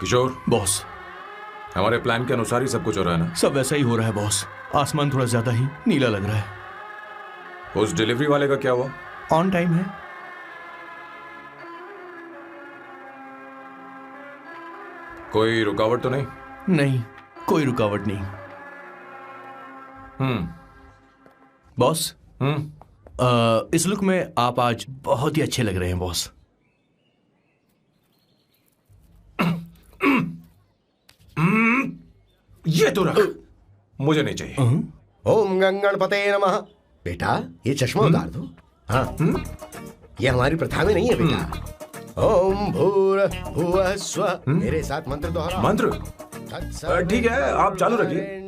किशोर, boss, हमारे plan के अनुसार ही सब कुछ हो रहा है ना? सब वैसा ही हो रहा है बॉस। आसमान थोड़ा ज्यादा ही नीला लग रहा है। उस डिलीवरी वाले का क्या हुआ? ऑन टाइम है। कोई रुकावट तो नहीं? नहीं, कोई रुकावट नहीं। बॉस, इस लुक में आप आज बहुत ही अच्छे लग रहे हैं बॉस। ये तो रख, मुझे नहीं चाहिए। ओम गंगणपते नमः। बेटा ये चश्मा उतार दो। हाँ, ये हमारी प्रथा में नहीं है बेटा। ओम भूर्भुवः स्वः। मेरे साथ मंत्र दोहराओ। मंत्र? ठीक है, आप चालू रखिए।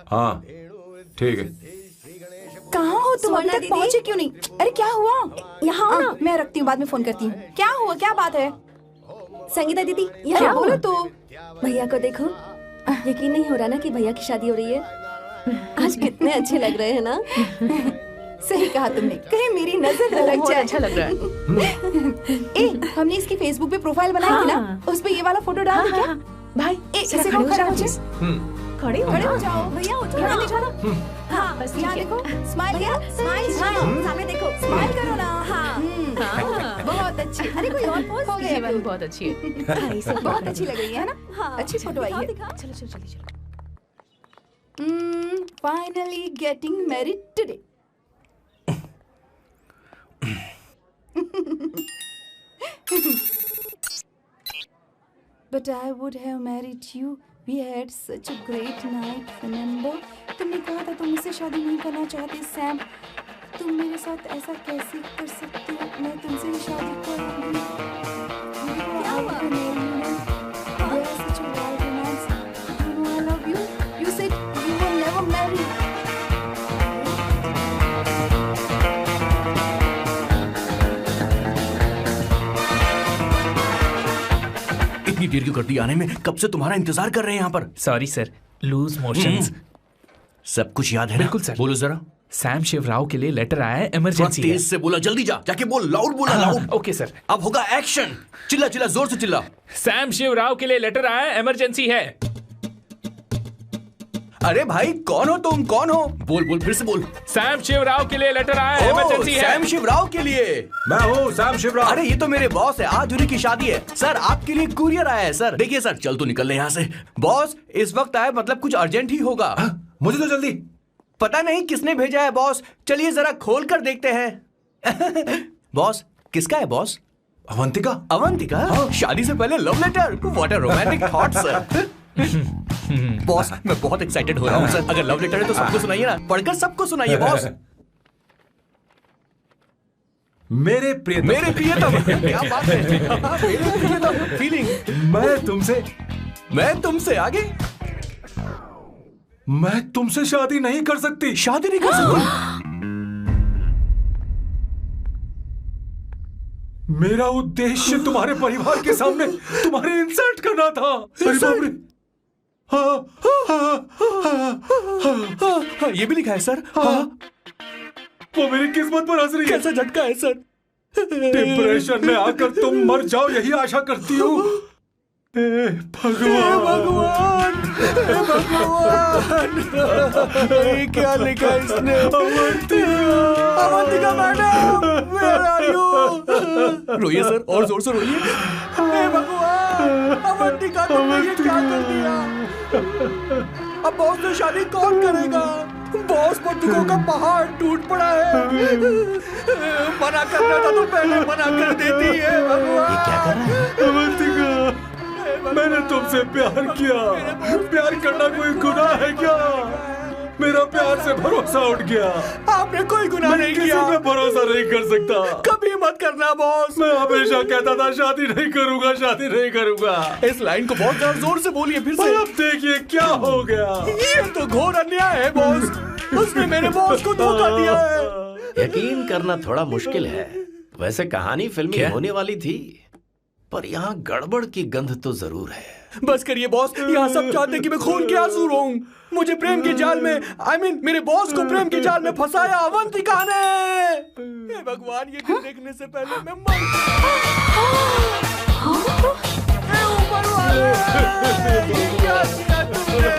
हाँ ठीक है। कहाँ हो तुम? अभी तक पहुँचे क्यों नहीं? अरे क्या हुआ? यहाँ ना, मैं रखती हूँ, बाद में फोन करती हूँ। क्या हुआ, क्या बात है? संगीता दीदी, क्या बोलो तो? भैया को देखो, यकीन नहीं हो रहा ना कि भैया की शादी हो रही है। आज कितने अच्छे लग रहे हैं ना। सही कहा तुमने, कहीं मेरी नजर न लग जाए। अच्छा लग रहा है। ए, हमने इसकी फेसबुक पे प्रोफाइल बनाई थी ना, उस पे ये वाला फोटो डाल क्या? भाई इसे खड़ा हो जाओ। खड़े हो जाओ भैया, उठो ना, दिखा ना। हाँ बस यहाँ देखो, स्माइल किया, स्माइल सामने देखो, स्माइल करो ना। हाँ बहुत अच्छी। अरे कोई और पोज हो गया? बहुत अच्छी है। बहुत अच्छी लग रही है ना? हाँ अच्छी फोटो आई है। चलो चलो चलो चलो। Finally getting married today. But I would have married you. We had such a great night. Remember? तुमने कहा था तुम मुझसे शादी नहीं करना चाहते सैम। तुम मेरे साथ ऐसा कैसे कर सकते हो? मैं तुमसे ही शादी करूंगी। क्या हुआ? We are such a wild romance. You know I love you. You said you will never marry. इतनी देर क्यों कर दी आने में? कब से तुम्हारा इंतजार कर रहे हैं यहाँ पर। Sorry sir, loose motions. सब कुछ याद है ना? बिल्कुल सर। बोलो जरा। सैम शिवराव के लिए लेटर आया है, इमरजेंसी है। तेज से बोला, जल्दी जा, जाके बोल, लाउड बोला, लाउड। Okay sir. अब होगा एक्शन। चिल्ला चिल्ला, जोर से चिल्ला। सैम शिवराव के लिए लेटर आया है, इमरजेंसी है। अरे भाई कौन हो तुम? कौन हो? बोल बोल, फिर से बोल। सैम शिवराव के लिए लेटर आया है, इमरजेंसी है। सैम शिवराव के लिए? मैं हूँ सैम शिवराव। अरे ये तो मेरे बॉस है, आज उन्हीं की शादी है। सर आपके लिए कुरियर आया है सर। देखिए सर, चल तो निकल ले यहाँ से। बॉस इस वक्त आए, मतलब कुछ अर्जेंट ही होगा। मुझे तो जल्दी। पता नहीं किसने भेजा है बॉस, चलिए जरा खोल कर देखते हैं। बॉस किसका है बॉस? अवंतिका। अवंतिका? शादी से पहले love letter? What a romantic thought sir. Boss मैं बहुत एक्साइटेड हो रहा हूँ सर। अगर लव लेटर है तो सबको सुनाइए ना, पढ़कर सबको सुनाइए बॉस। मेरे प्रियतम। मेरे प्रियतम, क्या बात है। मेरे प्रियतम फीलिंग। मैं तुमसे आगे। मैं तुमसे शादी नहीं कर सकती। शादी नहीं कर सकती? मेरा उद्देश्य तुम्हारे परिवार के सामने तुम्हारे इंसल्ट करना था। अरे बाप रे। हाँ, ये भी लिखा है सर। हाँ। वो मेरी किस्मत पर हंस रही है। कैसा झटका है सर। डिप्रेशन में आकर तुम मर जाओ, यही आशा करती हूँ। भगवान भगवान भगवान, ये क्या लिखा इसने? Avantika madam, where are you? रोइए सर, और जोर से रोइए। हे भगवान, अवंतिका तुमने ये क्या कर दिया? अब बॉस से शादी कौन करेगा? बॉस पर दुखों का पहाड़ टूट पड़ा है। मना करना था तो पहले मना कर देती है। भगवान ये क्या कर रहा है? अवंतिका, मैंने तुमसे प्यार किया। प्यार करना कोई गुनाह है क्या? मेरा प्यार से भरोसा उठ गया। आपने कोई गुनाह नहीं किया। किसी पे भरोसा नहीं कर सकता। कभी मत करना बॉस। मैं हमेशा कहता था शादी नहीं करूंगा, शादी नहीं करूंगा। इस लाइन को बहुत ज्यादा जोर से बोलिए फिर से। अब देखिए क्या हो गया। ये तो घोर अन्याय है बॉस। उसने मेरे बॉस को धोखा दिया है। यकीन करना थोड़ा मुश्किल है। वैसे कहानी फिल्मी होने वाली थी, पर यहाँ गड़बड़ की गंध तो जरूर है। बस करिए बॉस, यहाँ सब चाहते हैं कि मैं खून के आंसू रोऊं। मुझे प्रेम के जाल में, मेरे बॉस को प्रेम के जाल में फंसाया अवंतिका ने। हे भगवान, ये दिन देखने से पहले मैं मर हे ऊपर वाले, ये क्या किया तुमने?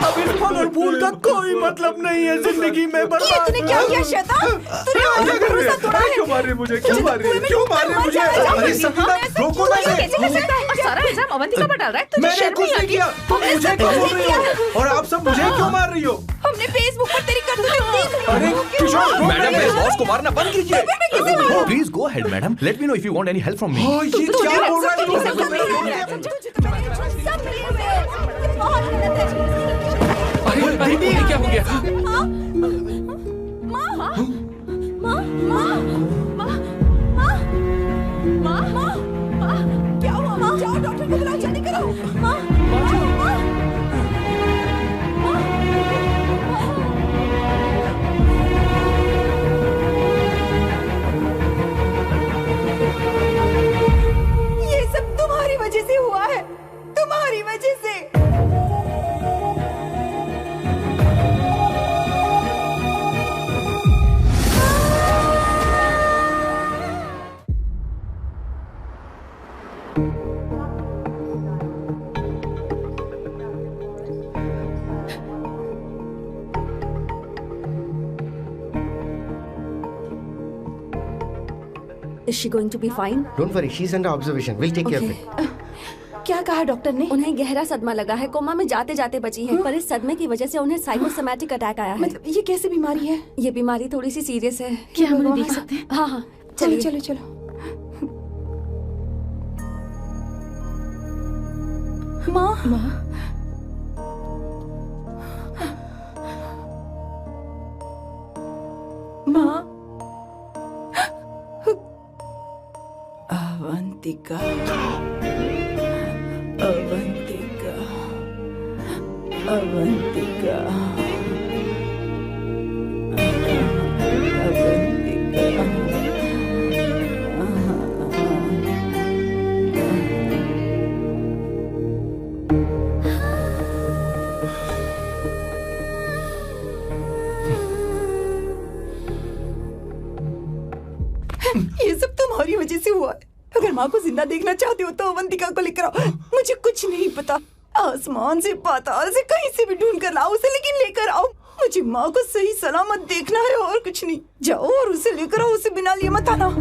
अब इस फल और फूल का कोई मतलब नहीं है जिंदगी में। ये तूने क्या किया शैतान? तूने हमारा भरोसा तोड़ा है। क्यों मार रही मुझे? क्यों मार रही? क्यों मार रही मुझे? अरे संगीता, रोको ना इसे। कैसे कर सकता है? और सारा इल्जाम अवंतिका पर डाल रहा है। तुझे मैंने शर्म कुछ नहीं नहीं आती? किया। तुम मुझे क्यों बोल रही हो? और आप सब मुझे क्यों मार रही हो? हमने फेसबुक पर तेरी करतूतें देख ली। अरे किशोर, मैडम, मेरे बॉस को मारना बंद कीजिए। कैसे मारूं? Please go ahead madam, let me know if you want any help from me. ये क्या बोल रहा है तू? सब मिले हुए हैं। ये बहुत गलत है। अरे ये क्या हो गया? माँ, माँ, माँ, माँ, माँ, माँ, माँ, माँ, माँ, क्या हुआ? माँ, जाओ डॉक्टर को बुलाओ, जल्दी करो। माँ, माँ, माँ, ये सब तुम्हारी वजह से हुआ है, तुम्हारी वजह से। Is she going to be fine? Don't worry, she's under observation. We'll take care of it. क्या कहा डॉक्टर ने? उन्हें गहरा सदमा लगा है, कोमा में जाते जाते बची है, पर इस सदमे की वजह से उन्हें साइकोसोमैटिक अटैक आया है। मतलब ये कैसी बीमारी है? ये बीमारी थोड़ी सी सीरियस है। क्या हम उन्हें देख सकते हैं? हाँ हाँ, चलो चलिए। चलो चलो। माँ, माँ, माँ, अवंतिका, अवंतिका, अवंतिका, ये सब तुम्हारी वजह से हुआ है। अगर माँ को जिंदा देखना चाहते हो तो अवंतिका को लेकर आओ। मुझे कुछ नहीं पता, आसमान से पाताल से कहीं से भी ढूंढ कर लाओ उसे, लेकिन लेकर आओ। मुझे माँ को सही सलामत देखना है और कुछ नहीं। जाओ और उसे लेकर आओ, उसे बिना लिए मत आना।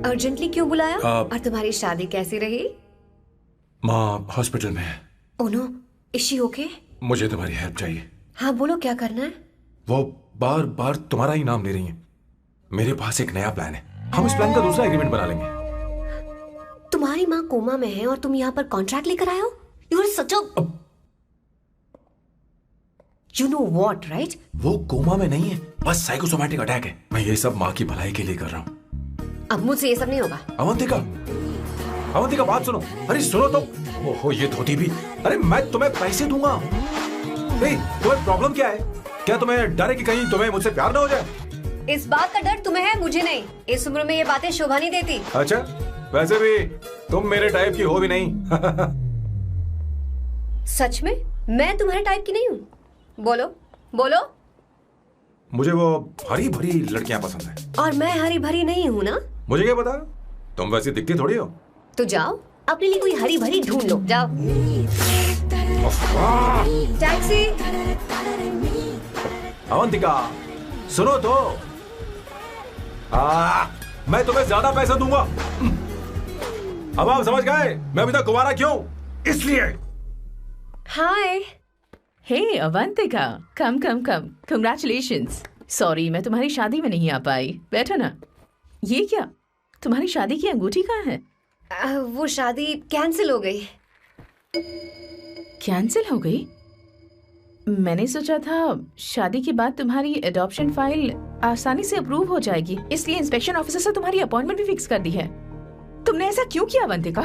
अर्जेंटली क्यों बुलाया? और तुम्हारी शादी कैसी रही? माँ हॉस्पिटल में है। Oh no, is she okay? मुझे तुम्हारी हेल्प चाहिए। हाँ बोलो, क्या करना है? वो बार बार तुम्हारा ही नाम ले रही हैं। मेरे पास एक नया प्लान है, हम इस प्लान का दूसरा एग्रीमेंट बना लेंगे। तुम्हारी माँ कोमा में है और तुम यहाँ पर कॉन्ट्रैक्ट लेकर आए हो? You are such a you know what, right? वो कोमा में नहीं है, बस साइकोसोमैटिक अटैक है। मैं ये सब माँ की भलाई के लिए कर रहा हूँ। अब मुझसे ये सब नहीं होगा। अवंतिका, अवंतिका बात सुनो। अरे सुनो तो। ओहो ये धोती भी। अरे मैं तुम्हें पैसे दूंगा। तुम्हें प्रॉब्लम क्या है? क्या तुम्हें डर है कि कहीं तुम्हें मुझसे प्यार ना हो जाए? इस बात का डर तुम्हें है, मुझे नहीं। इस उम्र में ये बातें शोभा नहीं देती। अच्छा, वैसे भी तुम मेरे टाइप की हो भी नहीं। सच में मैं तुम्हारे टाइप की नहीं हूँ? बोलो बोलो। मुझे वो हरी भरी लड़कियां पसंद है। और मैं हरी भरी नहीं हूँ ना? मुझे क्या पता, तुम वैसी दिखती थोड़ी हो। तो जाओ अपने लिए कोई हरी भरी ढूंढ लो, जाओ। टैक्सी। अवंतिका सुनो तो। मैं तुम्हें ज्यादा पैसा दूंगा। अब आप समझ गए मैं अभी तक कुंवारा क्यों? इसलिए। हाय। हे अवंतिका, कम कम कम, कंग्रेचुलेशंस। सॉरी मैं तुम्हारी शादी में नहीं आ पाई। बैठो ना। ये क्या, तुम्हारी शादी की अंगूठी कहाँ है? वो शादी कैंसिल हो गई। कैंसिल हो गई? मैंने सोचा था शादी के बाद तुम्हारी एडॉप्शन फाइल आसानी से अप्रूव हो जाएगी, इसलिए इंस्पेक्शन ऑफिसर से तुम्हारी अपॉइंटमेंट भी फिक्स कर दी है। तुमने ऐसा क्यों किया अवंतिका?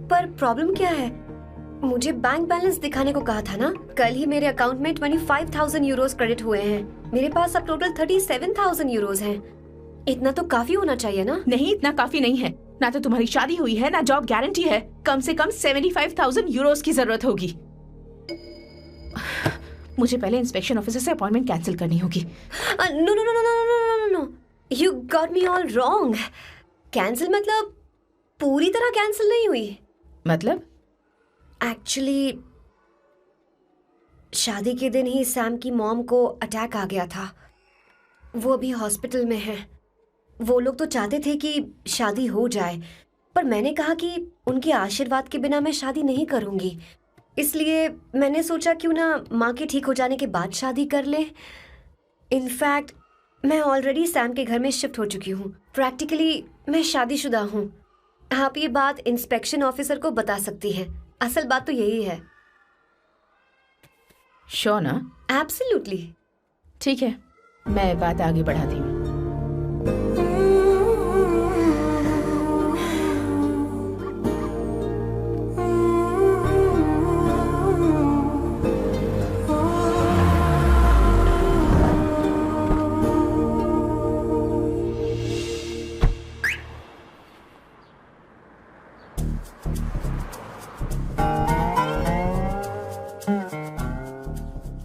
पर प्रॉब्लम क्या है? मुझे बैंक बैलेंस दिखाने को कहा था ना। कल ही मेरे अकाउंट में 25,000 यूरोस क्रेडिट हुए हैं। मेरे पास अब टोटल 37,000 यूरोस हैं। इतना तो काफी होना चाहिए ना? नहीं, इतना काफी नहीं है। ना तो तुम्हारी शादी हुई है, ना जॉब गारंटी है। कम से कम 75,000 यूरोस की जरूरत होगी। मुझे पहले इंस्पेक्शन ऑफिसर से अपॉइंटमेंट कैंसिल करनी होगी। No no no no no no no, you got me all wrong. Cancel मतलब पूरी तरह कैंसिल नहीं हुई। मतलब? एक्चुअली शादी के दिन ही सैम की मॉम को अटैक आ गया था। वो अभी हॉस्पिटल में है। वो लोग तो चाहते थे कि शादी हो जाए, पर मैंने कहा कि उनके आशीर्वाद के बिना मैं शादी नहीं करूंगी। इसलिए मैंने सोचा क्यों ना माँ के ठीक हो जाने के बाद शादी कर ले। इनफैक्ट मैं ऑलरेडी सैम के घर में शिफ्ट हो चुकी हूँ। प्रैक्टिकली मैं शादीशुदा हूँ। आप ये बात इंस्पेक्शन ऑफिसर को बता सकती हैं। असल बात तो यही है। श्योर ना? एब्सोल्युटली। ठीक है, मैं बात आगे बढ़ाती हूँ।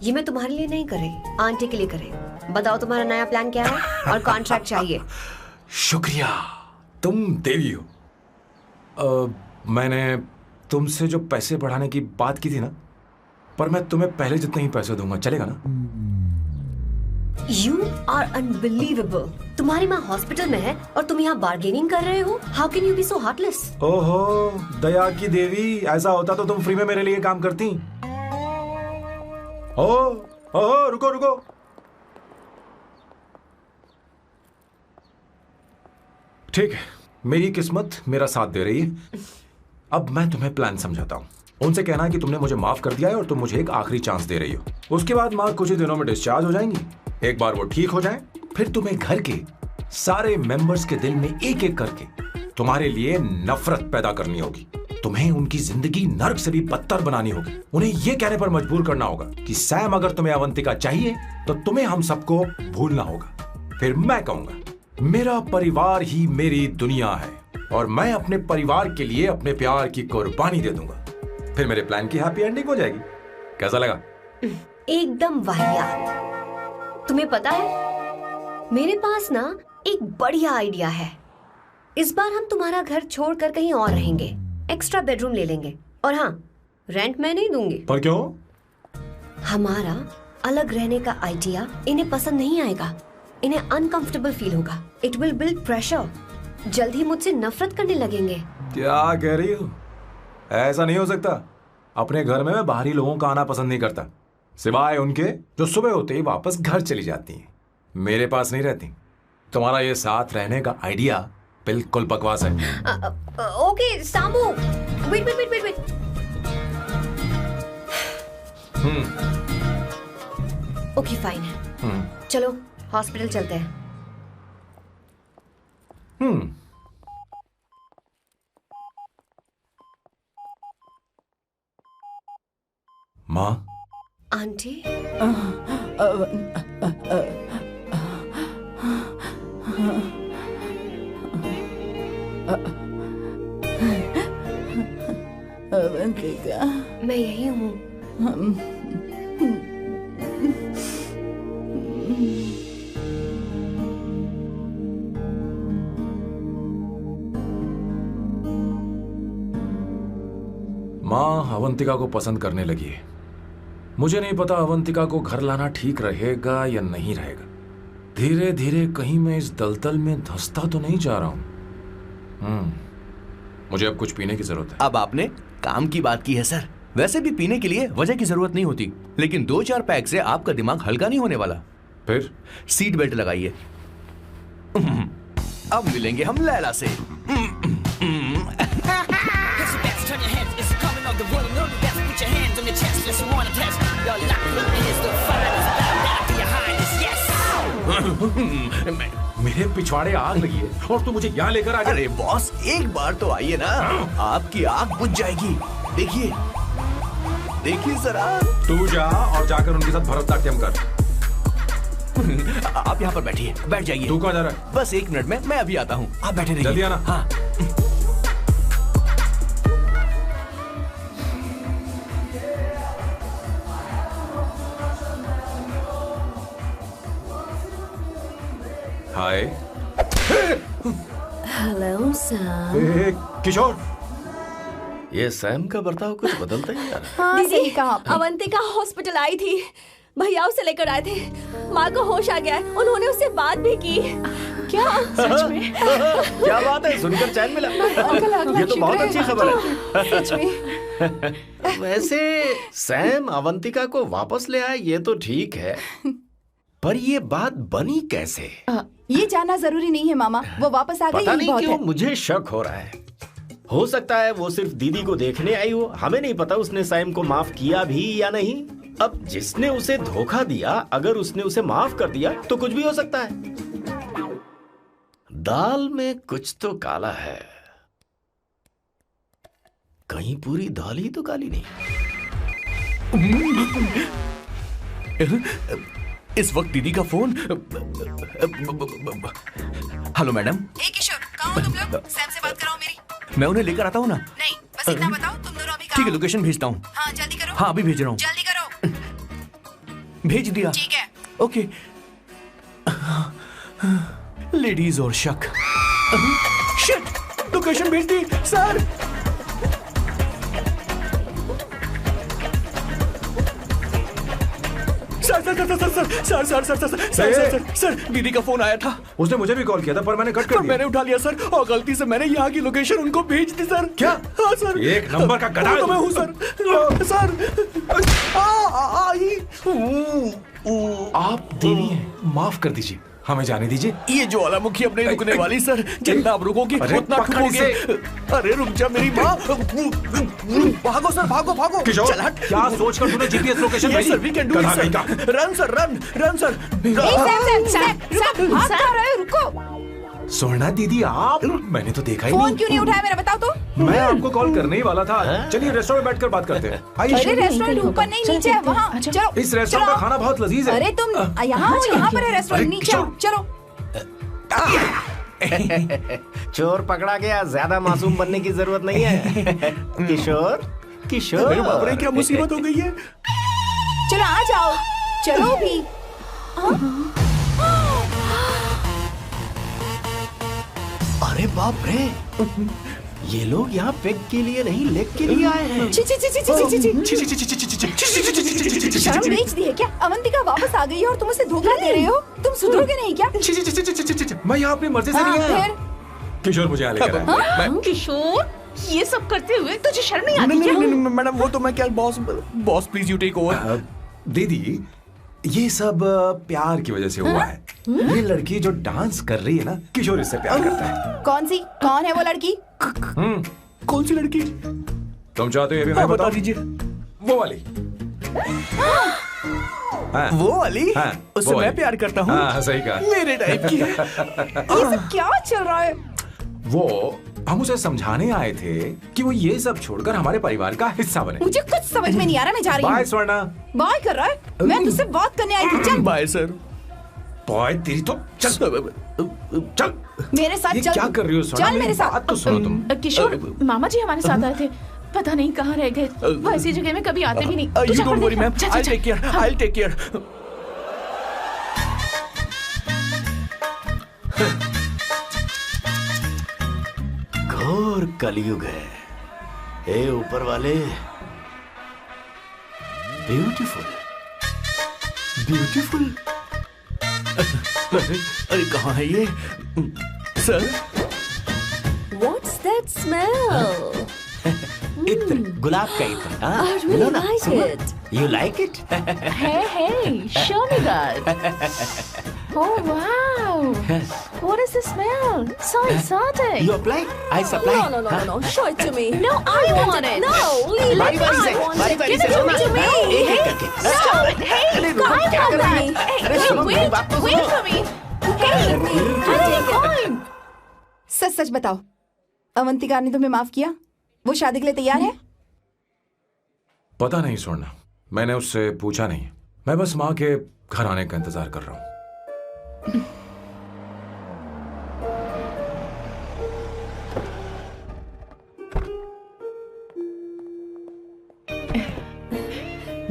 ये मैं तुम्हारे लिए नहीं करे, आंटी के लिए करे। बताओ तुम्हारा नया प्लान क्या है और कॉन्ट्रैक्ट चाहिए। शुक्रिया, तुम देवी हो। मैंने तुमसे जो पैसे बढ़ाने की बात की थी ना, पर मैं तुम्हें पहले जितने ही पैसे दूंगा, चलेगा ना? You are unbelievable। तुम्हारी माँ हॉस्पिटल में है और तुम यहाँ बार्गेनिंग कर रहे हो। How can you be so heartless? ओहो दया की देवी, ऐसा होता तो तुम फ्री में मेरे लिए काम करती। ओ रुको रुको। ठीक है, मेरी किस्मत मेरा साथ दे रही है। अब मैं तुम्हें प्लान समझाता हूँ। उनसे कहना कि तुमने मुझे माफ कर दिया है और तुम मुझे एक आखिरी चांस दे रही हो। उसके बाद माँ कुछ ही दिनों में डिस्चार्ज हो जाएंगी। एक बार वो ठीक हो जाए, फिर तुम्हें घर के सारे मेंबर्स के दिल में एक एक करके तुम्हारे लिए नफरत पैदा करनी होगी। तुम्हें उनकी जिंदगी नर्क से भी बदतर बनानी होगी। उन्हें यह कहने पर मजबूर करना होगा कि सैम, अगर तुम्हें अवंतिका चाहिए तो तुम्हें हम सबको भूलना होगा। फिर मैं कहूंगा मेरा परिवार ही मेरी दुनिया है और मैं अपने परिवार के लिए अपने प्यार की कुर्बानी दे दूंगा। फिर मेरे प्लान की हैप्पी एंडिंग हो जाएगी। कैसा लगा? एकदम वाहियात। तुम्हें पता है, मेरे पास ना एक बढ़िया आइडिया है। इस बार हम तुम्हारा घर छोड़कर कहीं और रहेंगे। एक्स्ट्रा बेडरूम ले लेंगे। और हाँ, रेंट मैं नहीं दूंगी। पर क्यों? हमारा अलग रहने का आइडिया इन्हें पसंद नहीं आएगा। इन्हें अनकंफर्टेबल फील होगा। It will build pressure. जल्द ही मुझसे नफरत करने लगेंगे। क्या कह रही हो? ऐसा नहीं हो सकता। अपने घर में मैं बाहरी लोगों का आना पसंद नहीं करता, सिवाय उनके जो सुबह होते ही वापस घर चली जाती हैं, मेरे पास नहीं रहती। तुम्हारा ये साथ रहने का आइडिया बिल्कुल बकवास है। Okay Samu, wait wait wait wait wait. Okay fine. चलो हॉस्पिटल चलते हैं। माँ। आंटी। अवंतिका, मैं यही हूँ। माँ अवंतिका को पसंद करने लगी है। मुझे नहीं पता अवंतिका को घर लाना ठीक रहेगा या नहीं रहेगा। धीरे धीरे कहीं मैं इस दलदल में धंसता तो नहीं जा रहा हूं। मुझे अब कुछ पीने की जरूरत है। अब आपने काम की बात की है सर। वैसे भी पीने के लिए वजह की जरूरत नहीं होती, लेकिन 2-4 पैक से आपका दिमाग हल्का नहीं होने वाला। फिर सीट बेल्ट लगाइए। अब मिलेंगे हम लैला से। मेरे पिछवाड़े आग लगी है और तू मुझे यहाँ लेकर आ गया। अरे बॉस, एक बार तो आइए ना, आपकी आग बुझ जाएगी। देखिए देखिए जरा। तू जा और जाकर उनके साथ भरतनाट्यम कर। आप यहाँ पर बैठिए, बैठ जाइए। तू कहाँ जा रहा है? बस 1 मिनट में मैं अभी आता हूँ, आप बैठे रहिए। जल्दी आना। हाँ। हाय। Hello Sam. किशोर, ये सैम का बर्ताव कुछ बदलता ही जा रहा है। हाँ, सही कहा आपने। अवंतिका हॉस्पिटल आई थी, भैया उसे लेकर आए थे। माँ को होश आ गया है, उन्होंने उससे बात भी की। क्या सच में? क्या बात है, सुनकर चैन मिला। ये तो बहुत अच्छी खबर है। सच में। वैसे सैम अवंतिका को वापस ले आए ये तो ठीक है, पर ये बात बनी कैसे? ये जानना जरूरी नहीं है मामा, वो वापस आ गई पता यही नहीं बहुत क्यों है। मुझे शक हो रहा है। हो सकता है वो सिर्फ दीदी को देखने आई हो, हमें नहीं पता उसने सैम को माफ किया भी या नहीं। अब जिसने उसे धोखा दिया, अगर उसने उसे माफ कर दिया तो कुछ भी हो सकता है। दाल में कुछ तो काला है, कहीं पूरी दाल ही तो काली नहीं। इस वक्त दीदी का फोन। Hello madam. ए किशोर, कहाँ हो तुम लोग? सैम से बात कराओ मेरी। मैं उन्हें लेकर आता हूँ ना। नहीं, बस इतना बताओ, तुम दोनों अभी कहाँ ठीक है, हो? लोकेशन भेजता हूँ। हाँ, जल्दी करो। हाँ, अभी भेज रहा हूँ। जल्दी करो। भेज दिया। ठीक है। ओके। लेडीज और शक। शिट, लोकेशन भेज दी सर। सर, दीदी का फोन आया था। उसने मुझे भी कॉल किया था पर मैंने कट कर दिया। मैंने उठा लिया सर, और गलती से मैंने यहाँ की लोकेशन उनको भेज दी सर। क्या? हाँ सर। एक नंबर का गधा है तो मैं तू। हूँ सर। सर आप देवी हैं, माफ कर दीजिए, हमें जाने दीजिए। ये ज्वालामुखी अब नहीं रुकने वाली सर। जितना आप रुकोगे अरे उतना पकड़ ठुकोगे। इसे। अरे रुक जा मेरी माँ। भागो सर, भागो भागो। किशोर, चल हट। क्या सोचकर तूने जीपीएस लोकेशन Yes, भेजी? sir, we can do it, गधा sir. नहीं का। Run, sir, run, sir. Sam, भाग कहाँ रहे हो? रुको। स्वर्णा दीदी, आप? मैंने तो देखा ही फोन नहीं। क्यों नहीं उठाया मेरा, बताओ तो। मैं आपको कॉल करने ही वाला था। चलिए रेस्टोरेंट में बैठकर बात करते हैं। अरे आइए। रेस्टोरेंट ऊपर नहीं, नीचे है, वहाँ। चलो। इस रेस्टोरेंट का खाना बहुत लजीज है। अरे तुम यहाँ हो, यहाँ पर है रेस्टोरेंट, अरे नीचे आओ, चलो। चोर पकड़ा गया, ज्यादा मासूम बनने की जरूरत नहीं है। किशोर, किशोर। अरे बाप रे, क्या मुसीबत हो गई है। चलो आ जाओ, चलो भी। अरे बाप रे, ये लोग यहाँ पेग के लिए नहीं, लेग के लिए आए हैं। ची ची ची ची ची ची ची। शर्म बेच दी है क्या? अवंतिका वापस आ गई है और तुम उसे धोखा दे रहे हो। तुम सुधरोगे नहीं क्या? मैं यहाँ अपनी मर्जी से नहीं आया। फिर किशोर मुझे यहाँ लेकर आया। किशोर, ये सब करते हुए तुझे शर्म नहीं आती क्या? नहीं, मैडम, वो तो मैं क्या, boss please you take over. दीदी, ये सब प्यार की वजह से हुआ है। ये लड़की जो डांस कर रही है ना, किशोर इससे प्यार करता है। कौन सी? कौन है वो लड़की? कौन सी लड़की? तुम चाहते हो ये भी मैं बता बताऊं? दीजिए। वो वाली। हाँ, वो वाली? हाँ, उससे वो वाली। मैं प्यार करता हूँ। हाँ, सही कहा। मेरे टाइप की है। ये सब क्या चल रहा है? वो हम उसे समझाने आए थे कि वो ये सब छोड़कर हमारे परिवार का हिस्सा बने। मुझे कुछ समझ में नहीं आ रहा, मैं जा रही बाय हूँ। स्वर्णा। बाय कर रहा है? मैं तुझसे बात करने आई थी, चल। Bye sir. बॉय तेरी तो चल चल। मेरे साथ ये चल। क्या कर रही हो स्वर्णा? चल मेरे साथ। बात तो सुनो तुम। किशोर, मामा जी हमारे साथ आए थे, पता नहीं कहाँ रह गए। वो ऐसी जगह में कभी आते भी नहीं। तू You जाकर don't worry, देखना। ma'am. चल, I'll चल, take care. हाँ। I'll take care. घोर कलयुग है। हे ऊपर वाले, ब्यूटीफुल, ब्यूटीफुल। अरे कहाँ है ये सर? What's that smell? इत्र, गुलाब का इत्र। हाँ, I really like it. You like it? Hey, show me that. Oh wow! What is the smell? So exotic. You apply? I supply. No. Show it to me. No, I want it. No, leave बारी it. बारी से, I want बारी it. बारी Give से it to me. एक एक करके। Stop. Hey, अरे रुको, I क्या want कर रही that. है? Hey, अरे सुनो, मेरी Wait, बात तो wait सुनो। for me. Hey, Fine. सच सच बताओ, अवंतिका ने तुम्हें माफ किया? वो शादी के लिए तैयार है? पता नहीं स्वर्ण, मैंने उससे पूछा नहीं। मैं बस माँ के घर आने का इंतजार कर रहा हूँ।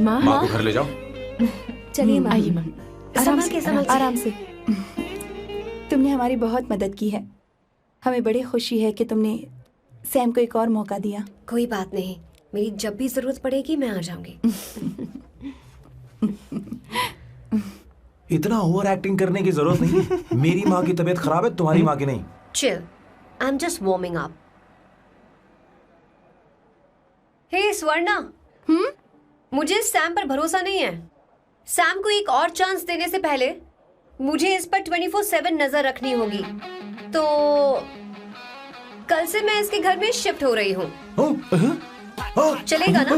माँ, माँ को घर ले जाओ। चलिए माँ। आइए माँ। आराम से, संभल के। आराम से। तुमने हमारी बहुत मदद की है। हमें बड़ी खुशी है कि तुमने सैम को एक और मौका दिया। कोई बात नहीं, मेरी जब भी जरूरत पड़ेगी मैं आ जाऊंगी। इतना ओवर एक्टिंग करने की जरूरत नहीं है। मेरी माँ की तबीयत खराब है, तुम्हारी माँ की नहीं। Chill, I am just warming up. Hey Swarna, मुझे सैम पर भरोसा नहीं है। सैम को एक और चांस देने से पहले मुझे इस पर 24/7 नजर रखनी होगी। तो कल से मैं इसके घर में शिफ्ट हो रही हूँ। चलेगा ना?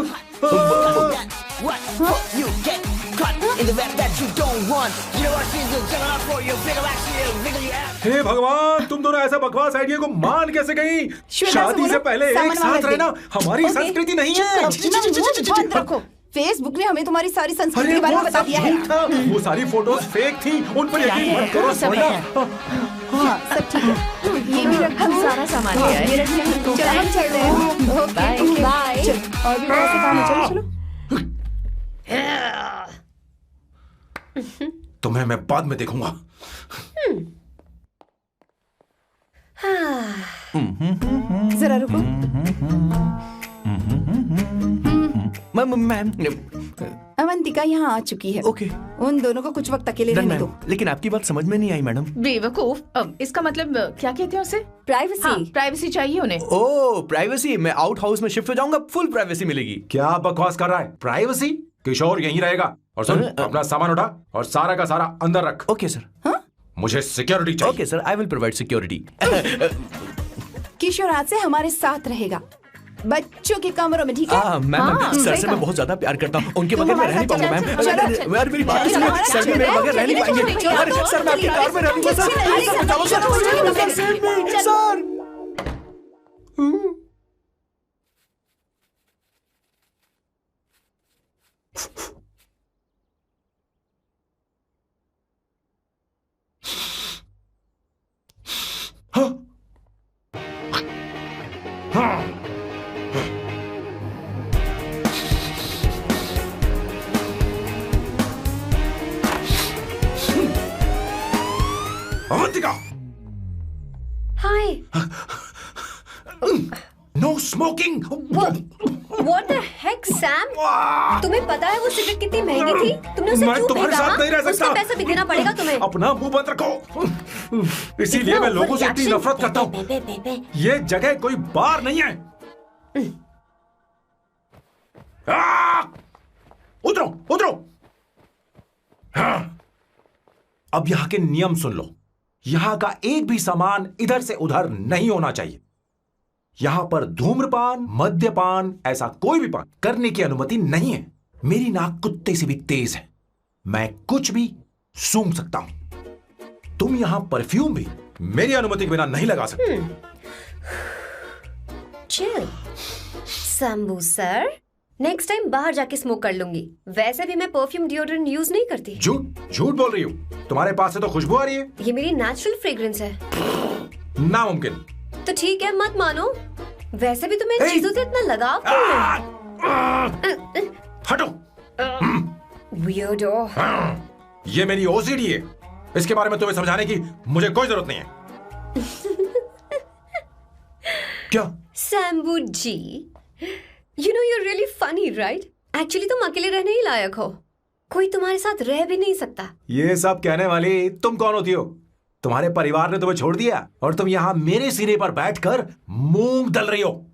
हे भगवान, तुम दोनों ऐसा बकवास आइडिया को मान कैसे गई? शादी से पहले एक साथ रहना हमारी संस्कृति नहीं है। बंद रखो। फेसबुक ने हमें तुम्हारी सारी संस्कृति के बारे में बता दिया है। वो सारी फोटोज फेक थी, उन पर यकीन मत करो स्वर्ण। हाँ, सब ठीक है। ये भी रख, हम सारा सामान ले आए। ये रखिए। चलो हम चल रहे हैं। Okay, bye. चलो, और भी बहुत से काम है। चलो तुम्हें मैं बाद में देखूंगा। जरा रुको। मैम अवंतिका यहाँ आ चुकी है। ओके। उन दोनों को कुछ वक्त अकेले रहने दो। लेकिन आपकी बात समझ में नहीं आई मैडम। बेवकूफ। अब इसका मतलब क्या कहते हैं उसे? प्राइवेसी। हाँ, प्राइवेसी चाहिए उन्हें। ओह प्राइवेसी, मैं आउट हाउस में शिफ्ट हो जाऊंगा, फुल प्राइवेसी मिलेगी। क्या बकवास कर रहा है? प्राइवेसी? किशोर यहीं रहेगा। और सुन, अपना सामान उठा और सारा का सारा अंदर रख। Okay sir. मुझे सिक्योरिटी चाहिए। Okay sir, I will provide security. Kishore आज से हमारे साथ रहेगा, बच्चों के कमरों में, ठीक है? मैम सर सही से कहा। मैं बहुत ज्यादा प्यार करता हूँ, उनके तुम बगैर मैं हमारे रह नहीं साथ पाऊंगा चलो, मैम। चलो, चलो। अरे मेरी बात तो सुनिए, सर में मेरे बगैर रह नहीं पाएंगे। अरे सर मैं आपकी कार में रह लूंगा sir. Avantika, hi. No smoking. What the heck, Sam? तुम्हें पता है वो सिगरेट कितनी महंगी थी? तुमने उसे मैं क्यों तुम्हारे फेंका? साथ नहीं रह सकता। उसका पैसा भी देना पड़ेगा तुम्हें। अपना मुंह बंद रखो। इसीलिए मैं लोगों से इतनी नफरत करता हूँ। ये जगह कोई बार नहीं है। उतरो, उतरो। अब यहाँ के नियम सुन लो। यहाँ का एक भी सामान इधर से उधर नहीं होना चाहिए। यहां पर धूम्रपान, मद्यपान, ऐसा कोई भी पान करने की अनुमति नहीं है। मेरी नाक कुत्ते से भी तेज है, मैं कुछ भी सूंघ सकता हूं। तुम यहां परफ्यूम भी मेरी अनुमति के बिना नहीं लगा सकते। Chill Shambhu sir, next time बाहर जाके स्मोक कर लूंगी। वैसे भी मैं परफ्यूम डिओड्रेंट यूज नहीं करती। झूठ बोल रही हूँ। तुम्हारे पास से तो खुशबू आ रही है। ये मेरी नेचुरल फ्रेग्रेंस है। नामुमकिन। तो ठीक है, मत मानो। वैसे भी तुम्हें इन चीजों से इतना लगाव क्यों है? हटो। Weirdo। ये मेरी ओसीडी है। इसके बारे में तुम्हें समझाने की मुझे कोई जरूरत नहीं है। क्या? शंभू जी, you know you're really funny, right? Actually तुम अकेले रहने ही लायक हो। कोई तुम्हारे साथ रह भी नहीं सकता। ये सब कहने वाली तुम कौन होती हो? तुम्हारे परिवार ने तुम्हें छोड़ दिया और तुम यहाँ मेरे सीने पर बैठकर मूंग दल रही हो।